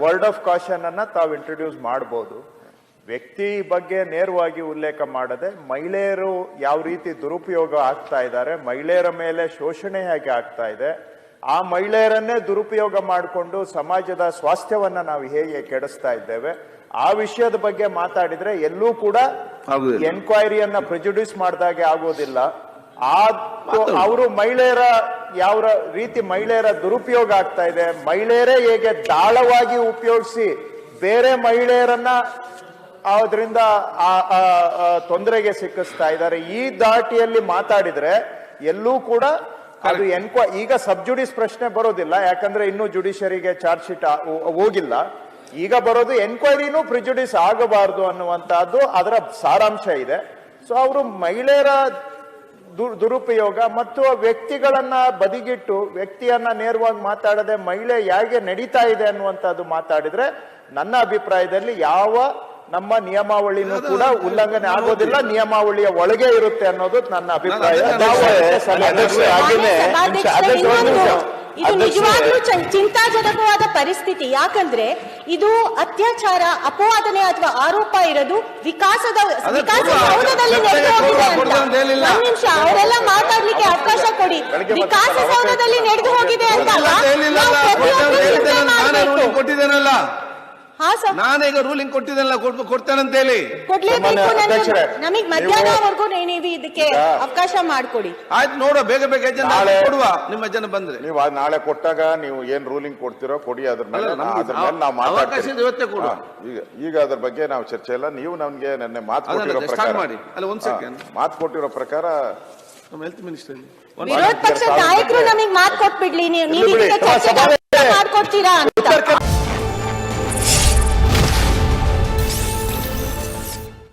Word of caution ಅನ್ನ ತಾವು introduce ಮಾಡಬಹುದು. ವ್ಯಕ್ತಿ ಬಗ್ಗೆ ನೇರವಾಗಿ ಉಲ್ಲೇಖ ಮಾಡದೆ ಮಹಿಳೆಯರು ಯಾವ ರೀತಿ ದುರುಪಯೋಗ ಆಗ್ತಾ ಇದ್ದಾರೆ, ಮಹಿಳೆಯರ ಮೇಲೆ ಶೋಷಣೆ ಹೇಗೆ ಆಗ್ತಾ ಇದೆ, ಆ ಮಹಿಳೆಯರನ್ನೇ ದುರುಪಯೋಗ ಮಾಡಿಕೊಂಡು ಸಮಾಜದ ಸ್ವಾಸ್ಥ್ಯವನ್ನ ನಾವು ಹೇಗೆ ಕೆಡಿಸ್ತಾ ಇದ್ದೇವೆ, ಆ ವಿಷಯದ ಬಗ್ಗೆ ಮಾತಾಡಿದ್ರೆ ಎಲ್ಲೂ ಕೂಡ ಎನ್ಕ್ವೈರಿಯನ್ನ ಪ್ರೆಜುಡ್ಯೂಸ್ ಮಾಡಿದಾಗೆ ಆಗೋದಿಲ್ಲ. ಅವರು ಮಹಿಳೆಯರ ಯಾವ ರೀತಿ ಮಹಿಳೆಯರ ದುರುಪಯೋಗ ಆಗ್ತಾ ಇದೆ, ಮಹಿಳೆಯರೇ ಹೇಗೆ ದಾಳವಾಗಿ ಉಪಯೋಗಿಸಿ ಬೇರೆ ಮಹಿಳೆಯರನ್ನ ಅದರಿಂದ ತೊಂದರೆಗೆ ಸಿಕ್ಕಿಸ್ತಾ ಇದ್ದಾರೆ, ಈ ದಾಟಿಯಲ್ಲಿ ಮಾತಾಡಿದ್ರೆ ಎಲ್ಲೂ ಕೂಡ ಅದು ಈಗ ಸಬ್ಜುಡಿಸ್ ಪ್ರಶ್ನೆ ಬರೋದಿಲ್ಲ. ಯಾಕಂದ್ರೆ ಇನ್ನೂ ಜುಡಿಷರಿಗೆ ಚಾರ್ಜ್ ಶೀಟ್ ಹೋಗಿಲ್ಲ. ಈಗ ಬರೋದು ಎನ್ಕ್ವೈರಿನೂ ಪ್ರಿಜುಡಿಸ್ ಆಗಬಾರದು ಅನ್ನುವಂತಹದ್ದು ಅದರ ಸಾರಾಂಶ ಇದೆ. ಸೊ ಅವರು ಮಹಿಳೆಯರ ದುರುಪಯೋಗ ಮತ್ತು ವ್ಯಕ್ತಿಗಳನ್ನ ಬದಿಗಿಟ್ಟು ವ್ಯಕ್ತಿಯನ್ನ ನೇರವಾಗಿ ಮಾತಾಡದೆ ಮಹಿಳೆ ಹೇಗೆ ನಡೀತಾ ಇದೆ ಅನ್ನುವಂಥದ್ದು ಮಾತಾಡಿದ್ರೆ ನನ್ನ ಅಭಿಪ್ರಾಯದಲ್ಲಿ ಯಾವ ನಮ್ಮ ನಿಯಮಾವಳಿನೂ ಕೂಡ ಉಲ್ಲಂಘನೆ ಆಗೋದಿಲ್ಲ, ನಿಯಮಾವಳಿಯ ಒಳಗೆ ಇರುತ್ತೆ ಅನ್ನೋದು ನನ್ನ ಅಭಿಪ್ರಾಯ. ಇದು ನಿಜವಾಗ್ಲೂ ಚಿಂತಾಜನಕವಾದ ಪರಿಸ್ಥಿತಿ. ಯಾಕಂದ್ರೆ ಇದು ಅತ್ಯಾಚಾರ, ಅಪವಾದನೆ ಅಥವಾ ಆರೋಪ ಇರೋದು ವಿಕಾಸಸೌಧದಲ್ಲಿ ನಡೆದು ಹೋಗಿದೆ ಅಂತ. ಒಂದ್ ನಿಮಿಷ, ಅವರೆಲ್ಲ ಮಾತಾಡ್ಲಿಕ್ಕೆ ಅವಕಾಶ ಕೊಡಿ. ವಿಕಾಸಸೌಧದಲ್ಲಿ ನಡೆದು ಹೋಗಿದೆ ಅಂತ ನಾನೀಗ ರೂಲಿಂಗ್ ಕೊಟ್ಟಿದ್ದಲ್ಲ, ಕೊಡ್ತೇನಂತ ಹೇಳಿ ಕೊಡ್ಲೇಬೇಕು. ನಮಗ್ ಮಧ್ಯಾಹ್ನವರೆಗೂ ನೀವು ಇದಕ್ಕೆ ಅವಕಾಶ ಮಾಡ್ಕೊಡಿ. ಆಯ್ತು, ನೋಡುವ, ಬೇಗ ಬೇಗ ಕೊಡುವ. ನಿಮ್ಮ ಜನ ಬಂದ್ರೆ ನೀವು ನಾಳೆ ಕೊಟ್ಟಾಗ ನೀವು ಏನ್ ರೂಲಿಂಗ್ ಕೊಡ್ತಿರೋ ಕೊಡಿ, ಅದ್ರ ಮೇಲೆ ನಾವು ಮಾತಾಡ್ತೀವಿ. ಇವತ್ತೇ ಕೊಡುವ. ಈಗ ಅದ್ರ ಬಗ್ಗೆ ನಾವು ಚರ್ಚೆ ಇಲ್ಲ. ನೀವು ನಮ್ಗೆ ನನ್ನ ಮಾತು ಕೊಟ್ಟಿರೋ ಪ್ರಕಾರ ಮಾಡಿ. ಅಲ್ಲ, ಒಂದ್ ಸೆಕೆಂಡ್, ಮಾತು ಕೊಟ್ಟಿರೋ ಪ್ರಕಾರ ನಮ್ಮ ಹೆಲ್ತ್ ಮಿನಿಸ್ಟರ್ ವಿರೋಧ ಪಕ್ಷದ ನಾಯಕರು ನಮಗ್ ಮಾತು ಕೊಟ್ಬಿಡ್ಲಿ, ನೀವು ಚರ್ಚೆ ಮಾಡ್ಕೊಡ್ತೀರಾ ಅಂತ.